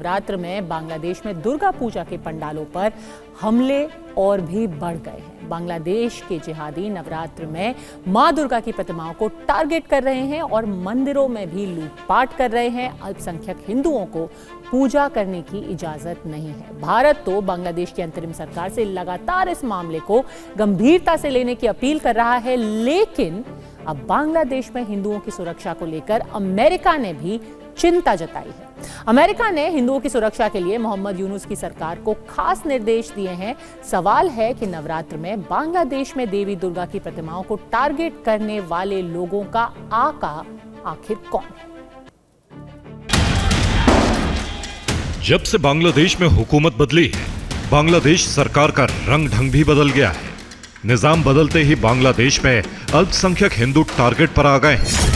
नवरात्र में बांग्लादेश में दुर्गा पूजा के पंडालों पर हमले और भी बढ़ गए हैं। बांग्लादेश के जिहादी नवरात्र में मां दुर्गा की प्रतिमाओं को टारगेट कर रहे हैं और मंदिरों में भी लूटपाट कर रहे हैं। अल्पसंख्यक हिंदुओं को पूजा करने की इजाजत नहीं है। भारत तो बांग्लादेश की अंतरिम सरकार से लगातार इस मामले को गंभीरता से लेने की अपील कर रहा है, लेकिन अब बांग्लादेश में हिंदुओं की सुरक्षा को लेकर अमेरिका ने भी चिंता जताई है। अमेरिका ने हिंदुओं की सुरक्षा के लिए मोहम्मद यूनुस की सरकार को खास निर्देश दिए हैं। सवाल है कि नवरात्र में बांग्लादेश में देवी दुर्गा की प्रतिमाओं को टारगेट करने वाले लोगों का आका आखिर कौन है? जब से बांग्लादेश में हुकूमत बदली है, बांग्लादेश सरकार का रंग ढंग भी बदल गया है। निजाम बदलते ही बांग्लादेश में अल्पसंख्यक हिंदू टारगेट पर आ गए हैं।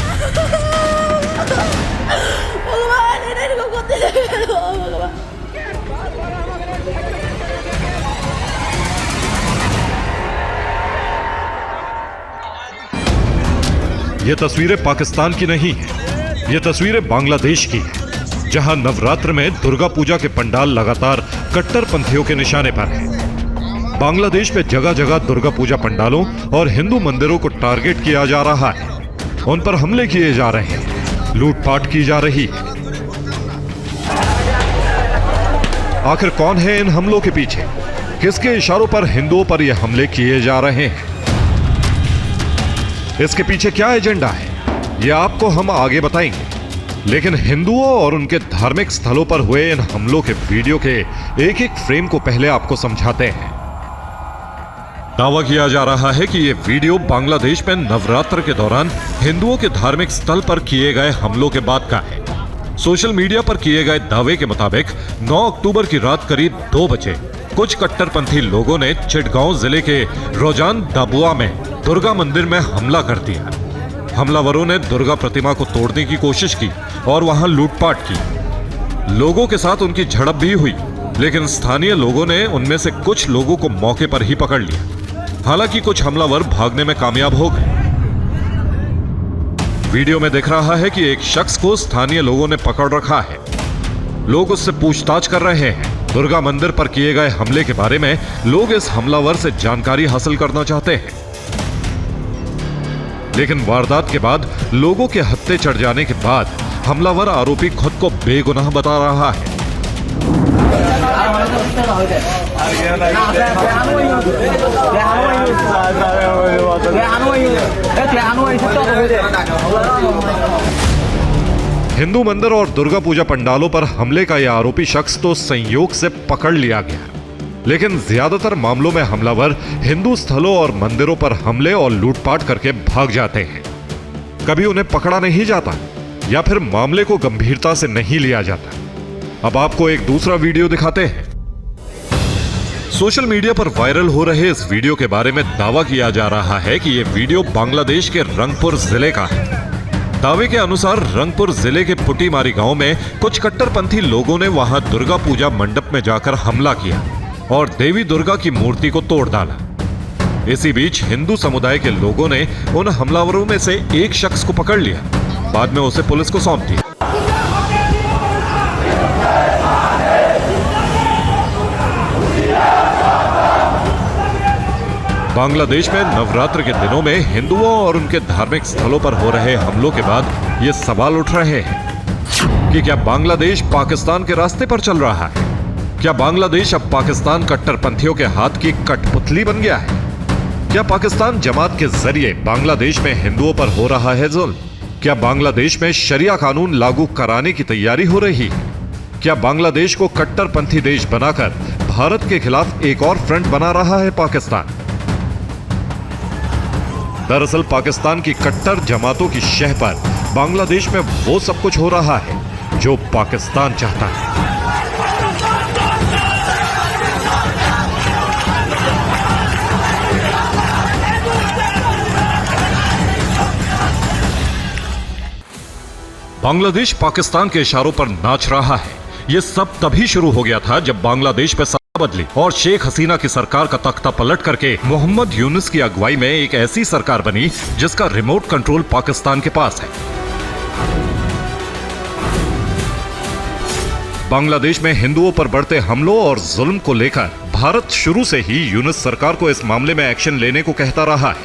ये तस्वीरें पाकिस्तान की नहीं है, ये तस्वीरें बांग्लादेश की है, जहां नवरात्र में दुर्गा पूजा के पंडाल लगातार कट्टरपंथियों के निशाने पर हैं। बांग्लादेश में जगह जगह दुर्गा पूजा पंडालों और हिंदू मंदिरों को टारगेट किया जा रहा है। उन पर हमले किए जा रहे हैं, लूटपाट की जा रही है। आखिर कौन है इन हमलों के पीछे? किसके इशारों पर हिंदुओं पर यह हमले किए जा रहे हैं? इसके पीछे क्या एजेंडा है, यह आपको हम आगे बताएंगे। लेकिन हिंदुओं और उनके धार्मिक स्थलों पर हुए इन हमलों के वीडियो के एक एक फ्रेम को पहले आपको समझाते हैं। दावा किया जा रहा है कि यह वीडियो बांग्लादेश में नवरात्र के दौरान हिंदुओं के धार्मिक स्थल पर किए गए हमलों के बाद का है। सोशल मीडिया पर किए गए दावे के मुताबिक 9 अक्टूबर की रात करीब 2 बजे कुछ कट्टरपंथी लोगों ने चिटगांव जिले के रोजान दाबुआ में दुर्गा मंदिर में हमला कर दिया। हमलावरों ने दुर्गा प्रतिमा को तोड़ने की कोशिश की और वहां लूटपाट की। लोगों के साथ उनकी झड़प भी हुई, लेकिन स्थानीय लोगों ने उनमें से कुछ लोगों को मौके पर ही पकड़ लिया। हालांकि कुछ हमलावर भागने में कामयाब हो गए। वीडियो में दिख रहा है कि एक शख्स को स्थानीय लोगों ने पकड़ रखा है। लोग उससे पूछताछ कर रहे हैं। दुर्गा मंदिर पर किए गए हमले के बारे में लोग इस हमलावर से जानकारी हासिल करना चाहते हैं, लेकिन वारदात के बाद लोगों के हत्थे चढ़ जाने के बाद हमलावर आरोपी खुद को बेगुनाह बता रहा है। हिंदू मंदिर और दुर्गा पूजा पंडालों पर हमले का यह आरोपी शख्स तो संयोग से पकड़ लिया गया, लेकिन ज्यादातर मामलों में हमलावर हिंदू स्थलों और मंदिरों पर हमले और लूटपाट करके भाग जाते हैं। कभी उन्हें पकड़ा नहीं जाता या फिर मामले को गंभीरता से नहीं लिया जाता। अब आपको एक दूसरा वीडियो दिखाते हैं। सोशल मीडिया पर वायरल हो रहे इस वीडियो के बारे में दावा किया जा रहा है कि यह वीडियो बांग्लादेश के रंगपुर जिले का है। दावे के अनुसार रंगपुर जिले के पुटीमारी गांव में कुछ कट्टरपंथी लोगों ने वहां दुर्गा पूजा मंडप में जाकर हमला किया और देवी दुर्गा की मूर्ति को तोड़ डाला। इसी बीच हिंदू समुदाय के लोगों ने उन हमलावरों में से एक शख्स को पकड़ लिया, बाद में उसे पुलिस को सौंप दिया। बांग्लादेश में नवरात्र के दिनों में हिंदुओं और उनके धार्मिक स्थलों पर हो रहे हमलों के बाद ये सवाल उठ रहे हैं कि क्या बांग्लादेश पाकिस्तान के रास्ते पर चल रहा है? क्या बांग्लादेश अब पाकिस्तान कट्टरपंथियों के हाथ की कठपुतली बन गया है? क्या पाकिस्तान जमात के जरिए बांग्लादेश में हिंदुओं पर हो रहा है जुल्म? क्या बांग्लादेश में शरिया कानून लागू कराने की तैयारी हो रही है? क्या बांग्लादेश को कट्टरपंथी देश बनाकर भारत के खिलाफ एक और फ्रंट बना रहा है पाकिस्तान? दरअसल पाकिस्तान की कट्टर जमातों की शह पर बांग्लादेश में वो सब कुछ हो रहा है जो पाकिस्तान चाहता है। बांग्लादेश पाकिस्तान के इशारों पर नाच रहा है। यह सब तभी शुरू हो गया था जब बांग्लादेश में बदली और शेख हसीना की सरकार का तख्ता पलट करके मोहम्मद यूनुस की अगुवाई में एक ऐसी सरकार बनी जिसका रिमोट कंट्रोल पाकिस्तान के पास है। बांग्लादेश में हिंदुओं पर बढ़ते हमलों और जुल्म को लेकर भारत शुरू से ही यूनुस सरकार को इस मामले में एक्शन लेने को कहता रहा है।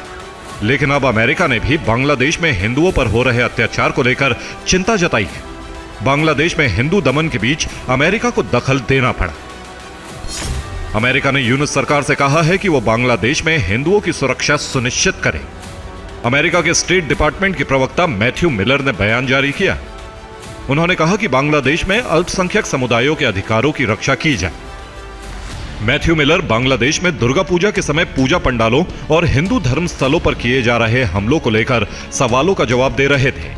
लेकिन अब अमेरिका ने भी बांग्लादेश में हिंदुओं पर हो रहे अत्याचार को लेकर चिंता जताई है। बांग्लादेश में हिंदू दमन के बीच अमेरिका को दखल देना पड़ा। अमेरिका ने यूनुस सरकार से कहा है कि वो बांग्लादेश में हिंदुओं की सुरक्षा सुनिश्चित करे। अमेरिका के स्टेट डिपार्टमेंट के प्रवक्ता मैथ्यू मिलर ने बयान जारी किया। उन्होंने कहा कि बांग्लादेश में अल्पसंख्यक समुदायों के अधिकारों की रक्षा की जाए। मैथ्यू मिलर बांग्लादेश में दुर्गा पूजा के समय पूजा पंडालों और हिंदू धर्म स्थलों पर किए जा रहे हमलों को लेकर सवालों का जवाब दे रहे थे।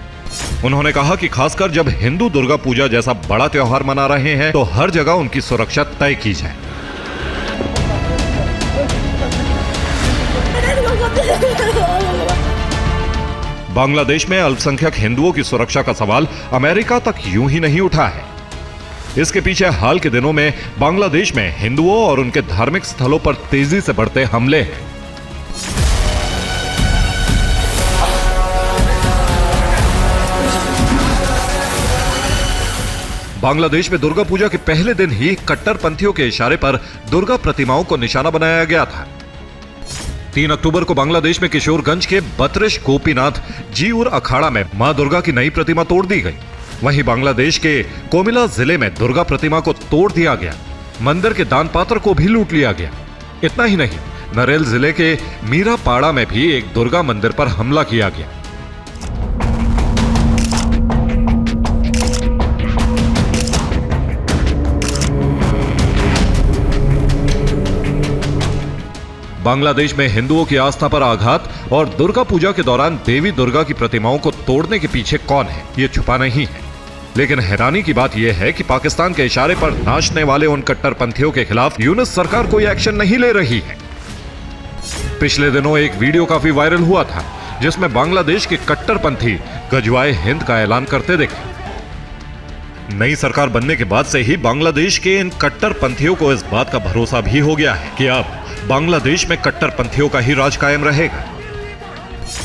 उन्होंने कहा कि खासकर जब हिंदू दुर्गा पूजा जैसा बड़ा त्योहार मना रहे हैं तो हर जगह उनकी सुरक्षा तय की जाए। बांग्लादेश में अल्पसंख्यक हिंदुओं की सुरक्षा का सवाल अमेरिका तक यूं ही नहीं उठा है। इसके पीछे हाल के दिनों में बांग्लादेश में हिंदुओं और उनके धार्मिक स्थलों पर तेजी से बढ़ते हमले हैं। बांग्लादेश में दुर्गा पूजा के पहले दिन ही कट्टरपंथियों के इशारे पर दुर्गा प्रतिमाओं को निशाना बनाया गया था। 3 अक्टूबर को बांग्लादेश में किशोरगंज के बत्रिश गोपीनाथ जीउर अखाड़ा में मां दुर्गा की नई प्रतिमा तोड़ दी गई। वहीं बांग्लादेश के कोमिला जिले में दुर्गा प्रतिमा को तोड़ दिया गया। मंदिर के दान पात्र को भी लूट लिया गया। इतना ही नहीं, नरेल जिले के मीरापाड़ा में भी एक दुर्गा मंदिर पर हमला किया गया। बांग्लादेश में हिंदुओं की आस्था पर आघात और दुर्गा पूजा के दौरान देवी दुर्गा की प्रतिमाओं को तोड़ने के पीछे कौन है, ये छुपा नहीं है। लेकिन हैरानी की बात यह है कि पाकिस्तान के इशारे पर नाचने वाले उन कट्टरपंथियों के खिलाफ यूनुस सरकार कोई एक्शन नहीं ले रही है। पिछले दिनों एक वीडियो काफी वायरल हुआ था जिसमें बांग्लादेश के कट्टरपंथी गजवाए हिंद का ऐलान करते दिखे। नई सरकार बनने के बाद से ही बांग्लादेश के इन कट्टरपंथियों को इस बात का भरोसा भी हो गया है कि अब बांग्लादेश में कट्टरपंथियों का ही राज कायम रहेगा।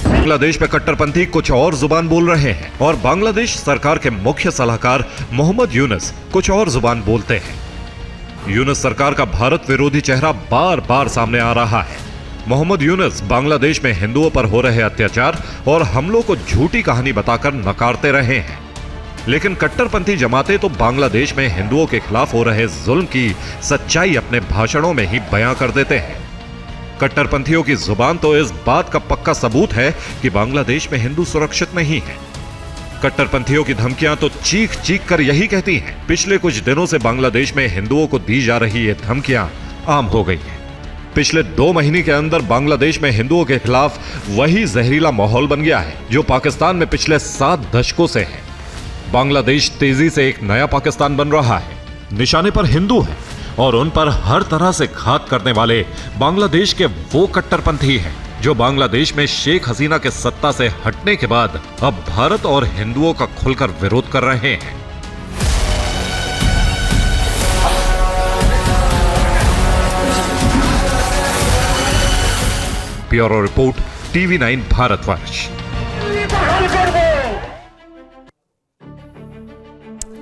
बांग्लादेश में कट्टरपंथी कुछ और जुबान बोल रहे हैं और बांग्लादेश सरकार के मुख्य सलाहकार मोहम्मद यूनुस कुछ और जुबान बोलते हैं। यूनुस सरकार का भारत विरोधी चेहरा बार बार सामने आ रहा है। मोहम्मद यूनुस बांग्लादेश में हिंदुओं पर हो रहे अत्याचार और हमलों को झूठी कहानी बताकर नकारते रहे हैं। लेकिन कट्टरपंथी जमातें तो बांग्लादेश में हिंदुओं के खिलाफ हो रहे जुल्म की सच्चाई अपने भाषणों में ही बयां कर देते हैं। कट्टरपंथियों की जुबान तो इस बात का पक्का सबूत है कि बांग्लादेश में हिंदू सुरक्षित नहीं है। कट्टरपंथियों की धमकियां तो चीख चीख कर यही कहती हैं। पिछले कुछ दिनों से बांग्लादेश में हिंदुओं को दी जा रही ये धमकियां आम हो गई हैं। पिछले 2 महीने के अंदर बांग्लादेश में हिंदुओं के खिलाफ वही जहरीला माहौल बन गया है जो पाकिस्तान में पिछले 7 दशकों से है। बांग्लादेश तेजी से एक नया पाकिस्तान बन रहा है। निशाने पर हिंदू हैं और उन पर हर तरह से घात करने वाले बांग्लादेश के वो कट्टरपंथी हैं जो बांग्लादेश में शेख हसीना के सत्ता से हटने के बाद अब भारत और हिंदुओं का खुलकर विरोध कर रहे हैं। Bureau report, TV9 Bharatvarsh.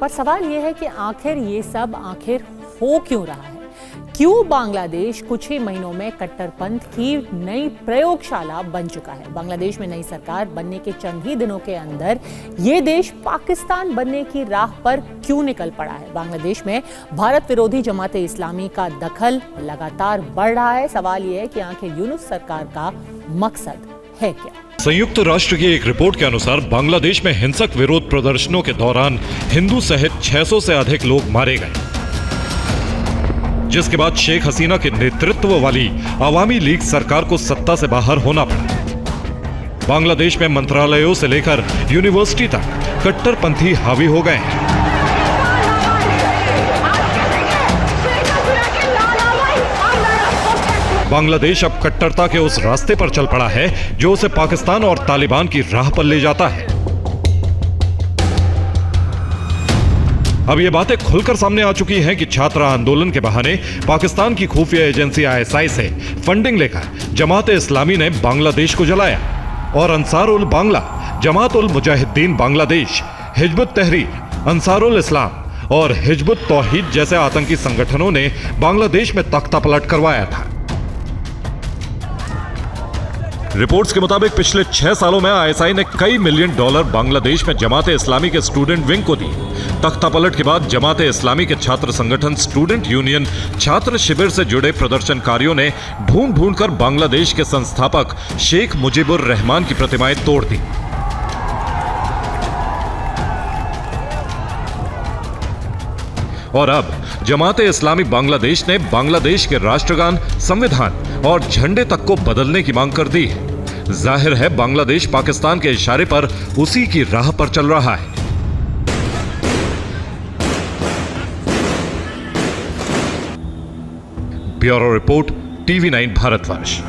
पर सवाल यह है कि आखिर ये सब हो क्यों रहा है? क्यों बांग्लादेश कुछ ही महीनों में कट्टरपंथ की नई प्रयोगशाला बन चुका है? बांग्लादेश में नई सरकार बनने के चंद ही दिनों के अंदर ये देश पाकिस्तान बनने की राह पर क्यों निकल पड़ा है? बांग्लादेश में भारत विरोधी जमाते इस्लामी का दखल लगातार बढ़ रहा है। सवाल यह है कि आखिर यूनुस सरकार का मकसद है क्या? संयुक्त राष्ट्र की एक रिपोर्ट के अनुसार बांग्लादेश में हिंसक विरोध प्रदर्शनों के दौरान हिंदू सहित 600 से अधिक लोग मारे गए, जिसके बाद शेख हसीना के नेतृत्व वाली अवामी लीग सरकार को सत्ता से बाहर होना पड़ा। बांग्लादेश में मंत्रालयों से लेकर यूनिवर्सिटी तक कट्टरपंथी हावी हो गए हैं। बांग्लादेश अब कट्टरता के उस रास्ते पर चल पड़ा है जो उसे पाकिस्तान और तालिबान की राह पर ले जाता है। अब ये बातें खुलकर सामने आ चुकी हैं कि छात्र आंदोलन के बहाने पाकिस्तान की खुफिया एजेंसी ISI से फंडिंग लेकर जमात-ए-इस्लामी ने बांग्लादेश को जलाया और अंसारुल बांग्ला, जमात-उल-मुजाहिदीन बांग्लादेश, हिजबुत तहरीर, अंसारुल इस्लाम और हिजबुत तौहीद जैसे आतंकी संगठनों ने बांग्लादेश में तख्तापलट करवाया था। रिपोर्ट्स के मुताबिक पिछले 6 सालों में आईएसआई ने कई मिलियन डॉलर बांग्लादेश में जमात इस्लामी के स्टूडेंट विंग को दी। तख्तापलट के बाद जमात इस्लामी के छात्र संगठन स्टूडेंट यूनियन छात्र शिविर से जुड़े प्रदर्शनकारियों ने ढूंढ कर बांग्लादेश के संस्थापक शेख मुजीबुर रहमान की प्रतिमाएं तोड़ दी। और अब जमात इस्लामी बांग्लादेश ने बांग्लादेश के राष्ट्रगान, संविधान और झंडे तक को बदलने की मांग कर दी है। जाहिर है बांग्लादेश पाकिस्तान के इशारे पर उसी की राह पर चल रहा है। Bureau report, TV9 Bharatvarsh.